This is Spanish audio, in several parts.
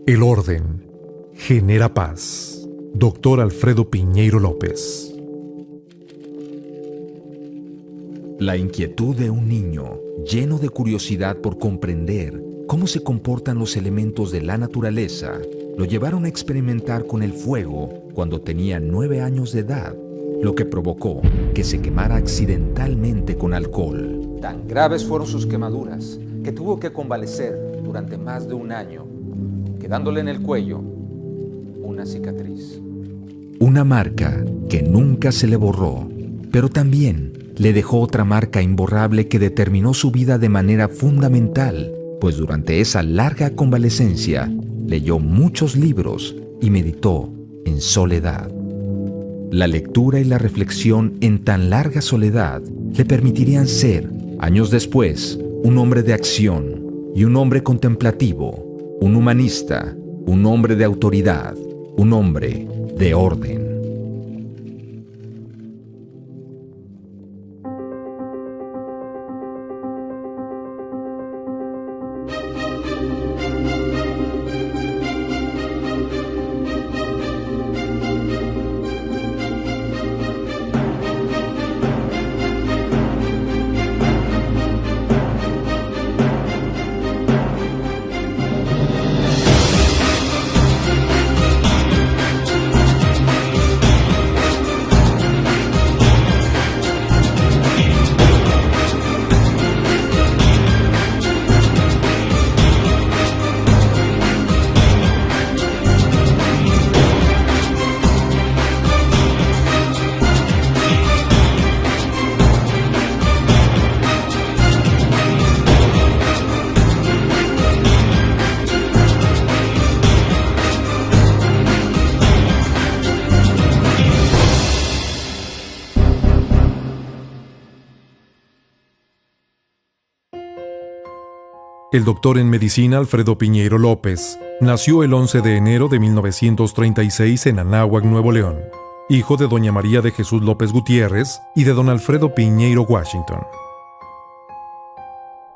El orden genera paz. Doctor Alfredo Piñeiro López. La inquietud de un niño, lleno de curiosidad por comprender cómo se comportan los elementos de la naturaleza, lo llevaron a experimentar con el fuego cuando tenía 9 años de edad, lo que provocó que se quemara accidentalmente con alcohol. Tan graves fueron sus quemaduras que tuvo que convalecer durante más de un año, quedándole en el cuello una cicatriz. Una marca que nunca se le borró, pero también le dejó otra marca imborrable que determinó su vida de manera fundamental, pues durante esa larga convalecencia leyó muchos libros y meditó en soledad. La lectura y la reflexión en tan larga soledad le permitirían ser, años después, un hombre de acción y un hombre contemplativo, un humanista, un hombre de autoridad, un hombre de orden. El doctor en medicina Alfredo Piñeiro López nació el 11 de enero de 1936 en Anáhuac, Nuevo León, hijo de doña María de Jesús López Gutiérrez y de don Alfredo Piñeiro Washington.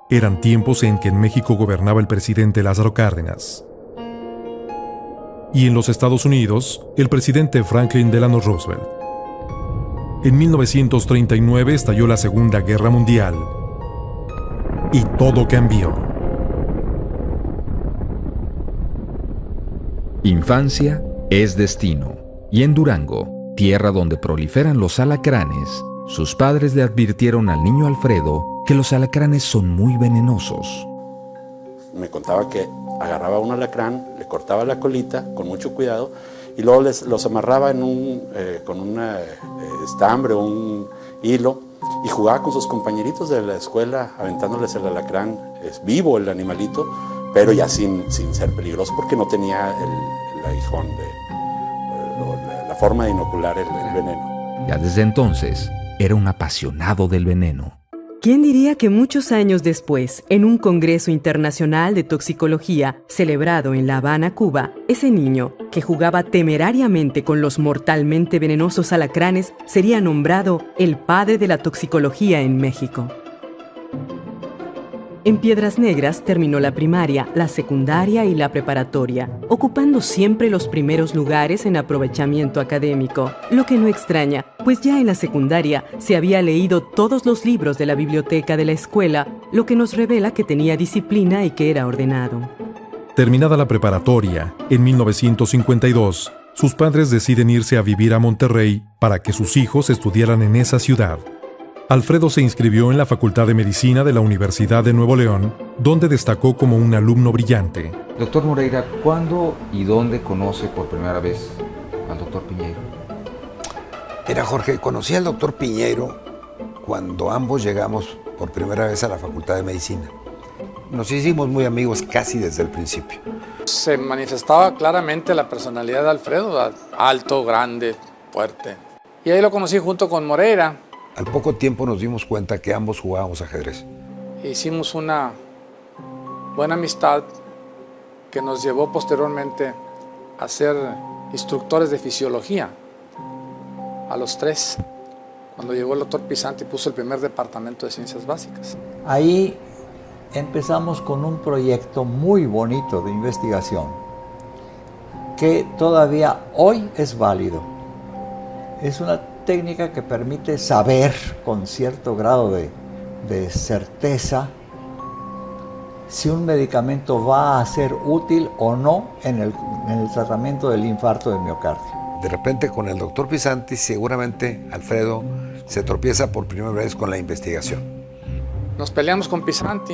Eran tiempos en que en México gobernaba el presidente Lázaro Cárdenas y en los Estados Unidos el presidente Franklin Delano Roosevelt. En 1939 estalló la Segunda Guerra Mundial y todo cambió. Infancia es destino, y en Durango, tierra donde proliferan los alacranes, sus padres le advirtieron al niño Alfredo que los alacranes son muy venenosos. Me contaba que agarraba un alacrán, le cortaba la colita con mucho cuidado y luego los amarraba con un estambre o un hilo y jugaba con sus compañeritos de la escuela aventándoles el alacrán. Es vivo el animalito, pero ya sin ser peligroso porque no tenía el aguijón, la forma de inocular el veneno. Ya desde entonces era un apasionado del veneno. ¿Quién diría que muchos años después, en un congreso internacional de toxicología celebrado en La Habana, Cuba, ese niño que jugaba temerariamente con los mortalmente venenosos alacranes sería nombrado el padre de la toxicología en México? En Piedras Negras terminó la primaria, la secundaria y la preparatoria, ocupando siempre los primeros lugares en aprovechamiento académico, lo que no extraña, pues ya en la secundaria se había leído todos los libros de la biblioteca de la escuela, lo que nos revela que tenía disciplina y que era ordenado. Terminada la preparatoria, en 1952, sus padres deciden irse a vivir a Monterrey para que sus hijos estudiaran en esa ciudad. Alfredo se inscribió en la Facultad de Medicina de la Universidad de Nuevo León, donde destacó como un alumno brillante. Doctor Moreira, ¿cuándo y dónde conoce por primera vez al doctor Piñeiro? Mira, Jorge, conocí al doctor Piñeiro cuando ambos llegamos por primera vez a la Facultad de Medicina. Nos hicimos muy amigos casi desde el principio. Se manifestaba claramente la personalidad de Alfredo, alto, grande, fuerte. Y ahí lo conocí junto con Moreira. Al poco tiempo nos dimos cuenta que ambos jugábamos ajedrez. Hicimos una buena amistad que nos llevó posteriormente a ser instructores de fisiología a los 3, cuando llegó el doctor Pisanti y puso el primer departamento de ciencias básicas. Ahí empezamos con un proyecto muy bonito de investigación que todavía hoy es válido. Es una técnica que permite saber con cierto grado de certeza si un medicamento va a ser útil o no en el tratamiento del infarto de miocardio. De repente con el doctor Pisanti seguramente Alfredo se tropieza por primera vez con la investigación. Nos peleamos con Pisanti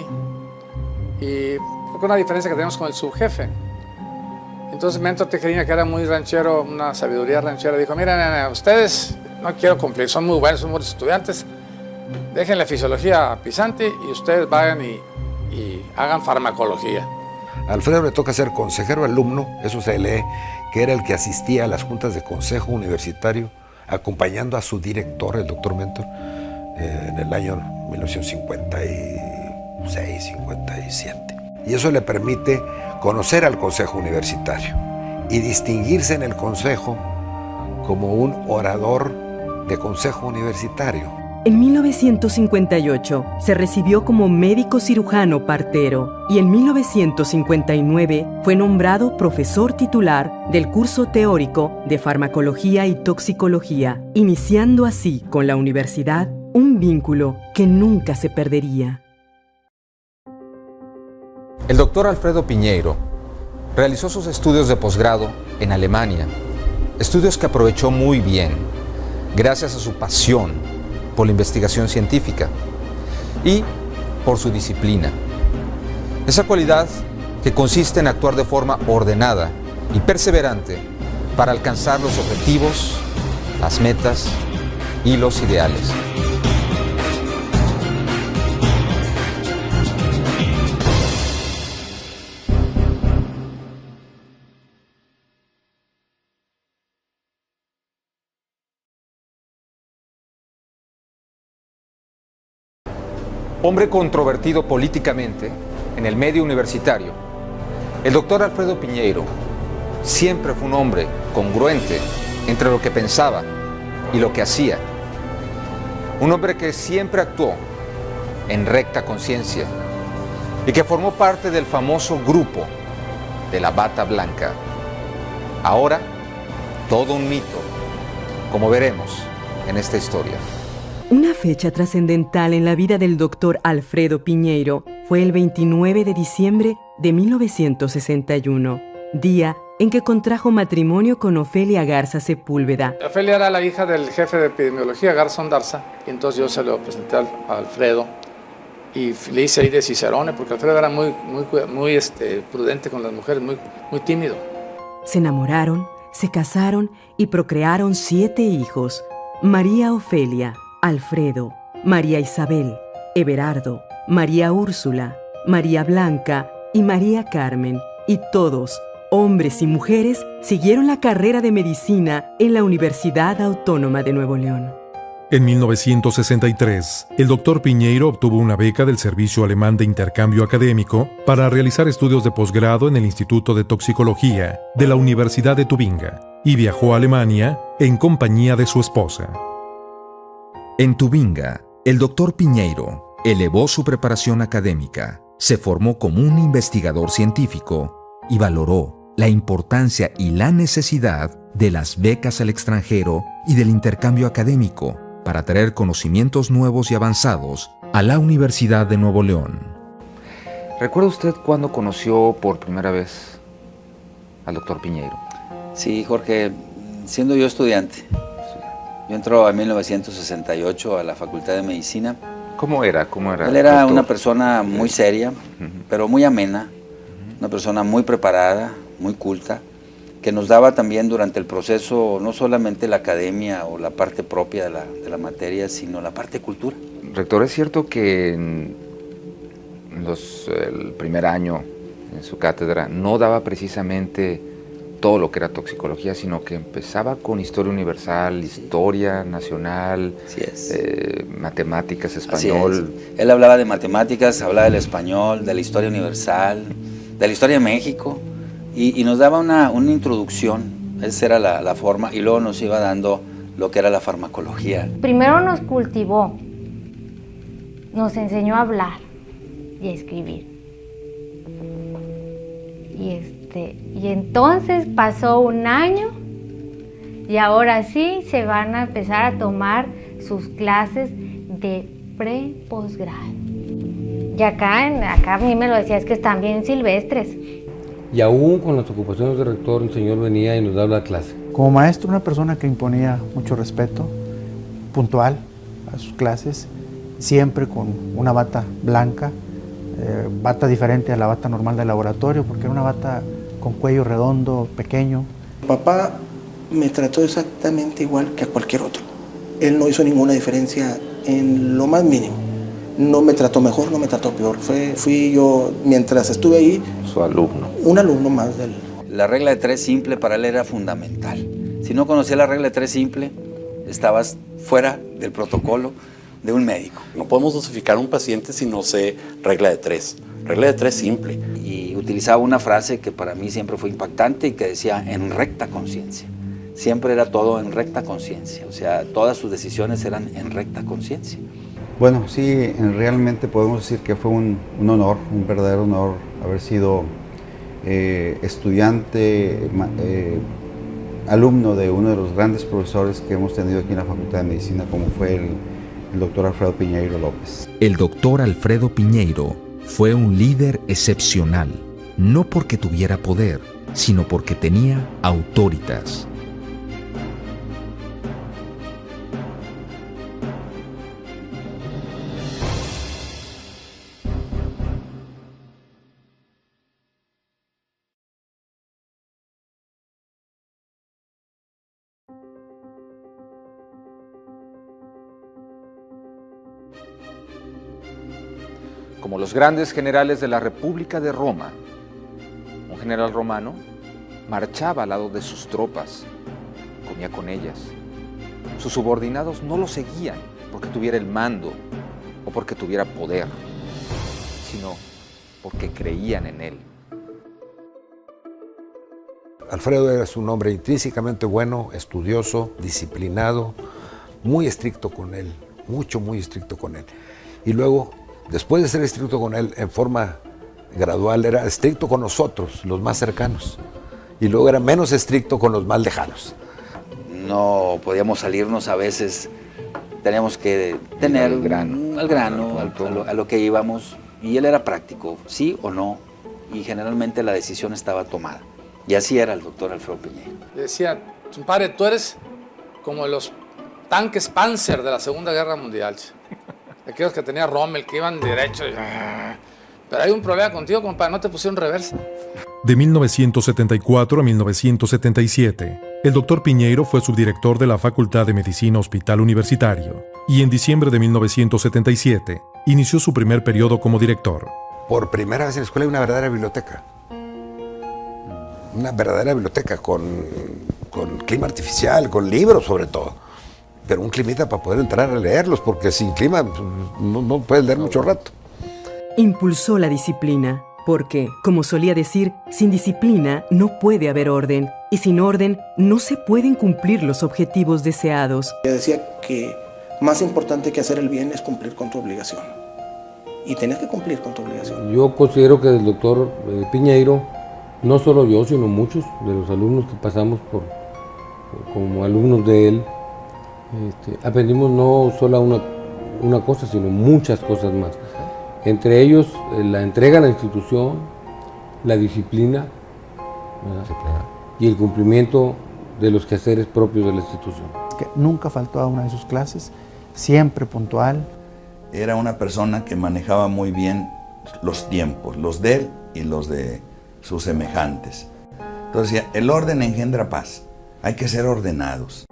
y con una diferencia que tenemos con el subjefe. Entonces Mentor Tejerina, que era muy ranchero, una sabiduría ranchera, dijo: miren, ustedes no quiero cumplir, son muy buenos, son buenos estudiantes, dejen la fisiología a Pisanti y ustedes vayan y hagan farmacología. A Alfredo le toca ser consejero alumno, eso se lee, que era el que asistía a las juntas de consejo universitario, acompañando a su director, el doctor Mentor, en el año 1956-57. Y eso le permite conocer al consejo universitario y distinguirse en el consejo como un orador de consejo universitario. En 1958 se recibió como médico cirujano partero y en 1959 fue nombrado profesor titular del curso teórico de farmacología y toxicología, iniciando así con la universidad un vínculo que nunca se perdería. El doctor Alfredo Piñeiro realizó sus estudios de posgrado en Alemania, estudios que aprovechó muy bien, gracias a su pasión por la investigación científica y por su disciplina. Esa cualidad que consiste en actuar de forma ordenada y perseverante para alcanzar los objetivos, las metas y los ideales. Hombre controvertido políticamente en el medio universitario, el doctor Alfredo Piñeiro siempre fue un hombre congruente entre lo que pensaba y lo que hacía. Un hombre que siempre actuó en recta conciencia y que formó parte del famoso grupo de la Bata Blanca. Ahora, todo un mito, como veremos en esta historia. Una fecha trascendental en la vida del doctor Alfredo Piñeiro fue el 29 de diciembre de 1961, día en que contrajo matrimonio con Ofelia Garza Sepúlveda. Ofelia era la hija del jefe de epidemiología, Garzón Darza, y entonces yo se lo presenté a Alfredo y le hice ahí de Cicerone, porque Alfredo era muy prudente con las mujeres, muy tímido. Se enamoraron, se casaron y procrearon 7 hijos: María Ofelia, Alfredo, María Isabel, Everardo, María Úrsula, María Blanca y María Carmen, y todos, hombres y mujeres, siguieron la carrera de medicina en la Universidad Autónoma de Nuevo León. En 1963, el doctor Piñeiro obtuvo una beca del Servicio Alemán de Intercambio Académico para realizar estudios de posgrado en el Instituto de Toxicología de la Universidad de Tubinga y viajó a Alemania en compañía de su esposa. En Tubinga, el doctor Piñeiro elevó su preparación académica, se formó como un investigador científico y valoró la importancia y la necesidad de las becas al extranjero y del intercambio académico para traer conocimientos nuevos y avanzados a la Universidad de Nuevo León. ¿Recuerda usted cuándo conoció por primera vez al doctor Piñeiro? Sí, Jorge, siendo yo estudiante. Yo entro en 1968 a la Facultad de Medicina. ¿Cómo era? Él era una persona muy seria, pero muy amena, una persona muy preparada, muy culta, que nos daba también durante el proceso no solamente la academia o la parte propia de la materia, sino la parte de cultura. Rector, ¿es cierto que en el primer año en su cátedra no daba precisamente todo lo que era toxicología, sino que empezaba con historia universal, historia nacional, matemáticas, español? Él hablaba de matemáticas, hablaba del español, de la historia universal, de la historia de México, y nos daba una introducción. Esa era la forma, y luego nos iba dando lo que era la farmacología. Primero nos cultivó, nos enseñó a hablar y a escribir. Y Y entonces pasó un año y ahora sí se van a empezar a tomar sus clases de pre-posgrado. Y acá a mí me lo decía, es que están bien silvestres. Y aún con las ocupaciones de rector, el señor venía y nos daba la clase. Como maestro, una persona que imponía mucho respeto, puntual a sus clases, siempre con una bata blanca, bata diferente a la bata normal del laboratorio, porque era una bata con cuello redondo, pequeño. Papá me trató exactamente igual que a cualquier otro. Él no hizo ninguna diferencia en lo más mínimo. No me trató mejor, no me trató peor. Fui yo, mientras estuve ahí, su alumno. Un alumno más de él. La regla de 3 simple para él era fundamental. Si no conocía la regla de 3 simple, estabas fuera del protocolo de un médico. No podemos dosificar a un paciente si no sé regla de 3. Regla de 3 simple. Y utilizaba una frase que para mí siempre fue impactante y que decía en recta conciencia. Siempre era todo en recta conciencia, o sea, todas sus decisiones eran en recta conciencia. Bueno, sí, realmente podemos decir que fue un honor, un verdadero honor haber sido estudiante, alumno de uno de los grandes profesores que hemos tenido aquí en la Facultad de Medicina, como fue el doctor Alfredo Piñeiro López. El doctor Alfredo Piñeiro fue un líder excepcional, no porque tuviera poder, sino porque tenía autoritas. Como los grandes generales de la República de Roma, un general romano marchaba al lado de sus tropas, comía con ellas. Sus subordinados no lo seguían porque tuviera el mando o porque tuviera poder, sino porque creían en él. Alfredo era un hombre intrínsecamente bueno, estudioso, disciplinado, muy estricto con él, muy estricto con él. Y luego, después de ser estricto con él en forma gradual, era estricto con nosotros, los más cercanos, y luego era menos estricto con los más lejanos. No podíamos salirnos a veces, teníamos que tener al grano, a lo que íbamos, y él era práctico, sí o no, y generalmente la decisión estaba tomada. Y así era el doctor Alfredo Piñeiro. Le decía, compadre, tú eres como los tanques Panzer de la Segunda Guerra Mundial. Aquellos que tenía Rommel, que iban derecho. Pero hay un problema contigo, compadre, no te pusieron reversa. De 1974 a 1977, el doctor Piñeiro fue subdirector de la Facultad de Medicina Hospital Universitario y en diciembre de 1977 inició su primer periodo como director. Por primera vez en la escuela hay una verdadera biblioteca. Una verdadera biblioteca con clima artificial, con libros sobre todo. Pero un climita para poder entrar a leerlos, porque sin clima no puedes leer mucho rato. Impulsó la disciplina, porque, como solía decir, sin disciplina no puede haber orden, y sin orden no se pueden cumplir los objetivos deseados. Yo decía que más importante que hacer el bien es cumplir con tu obligación. Y tenés que cumplir con tu obligación. Yo considero que el doctor Piñeiro, no solo yo, sino muchos de los alumnos que pasamos como alumnos de él, aprendimos no solo una cosa, sino muchas cosas más. Entre ellos, la entrega a la institución, la disciplina, y el cumplimiento de los quehaceres propios de la institución. Que nunca faltó a una de sus clases, siempre puntual. Era una persona que manejaba muy bien los tiempos, los de él y los de sus semejantes. Entonces decía, el orden engendra paz, hay que ser ordenados.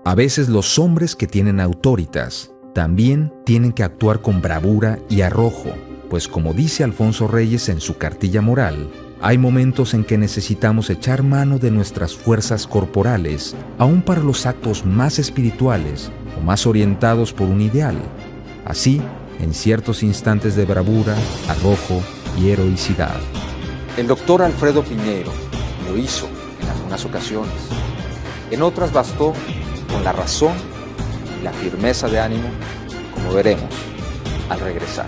A veces los hombres que tienen autoritas también tienen que actuar con bravura y arrojo, pues como dice Alfonso Reyes en su cartilla moral, hay momentos en que necesitamos echar mano de nuestras fuerzas corporales, aún para los actos más espirituales o más orientados por un ideal. Así, en ciertos instantes de bravura, arrojo y heroicidad. El doctor Alfredo Piñeiro lo hizo en algunas ocasiones. En otras bastó con la razón y la firmeza de ánimo, como veremos al regresar.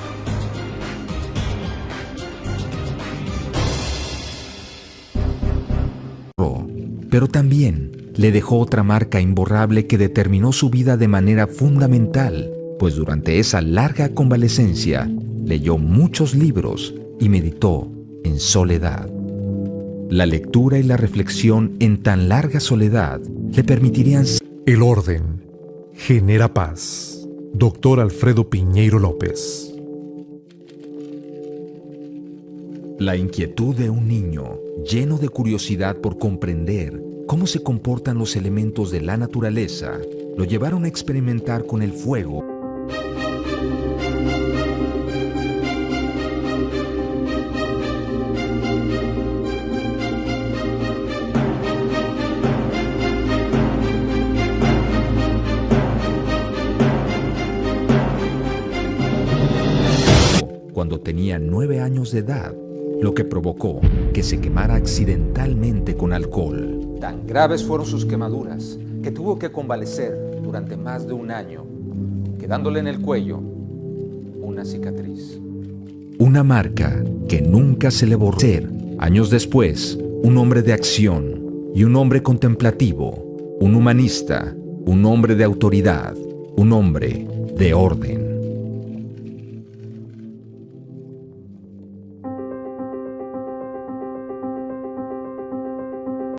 pero también le dejó otra marca imborrable que determinó su vida de manera fundamental, pues durante esa larga convalecencia leyó muchos libros y meditó en soledad. La lectura y la reflexión en tan larga soledad le permitirían... El orden genera paz. Dr. Alfredo Piñeiro López. La inquietud de un niño, lleno de curiosidad por comprender cómo se comportan los elementos de la naturaleza, lo llevaron a experimentar con el fuego. Cuando tenía 9 años de edad, lo que provocó que se quemara accidentalmente con alcohol. Tan graves fueron sus quemaduras que tuvo que convalecer durante más de un año, quedándole en el cuello una cicatriz. Una marca que nunca se le borró. Años después, un hombre de acción y un hombre contemplativo, un humanista, un hombre de autoridad, un hombre de orden.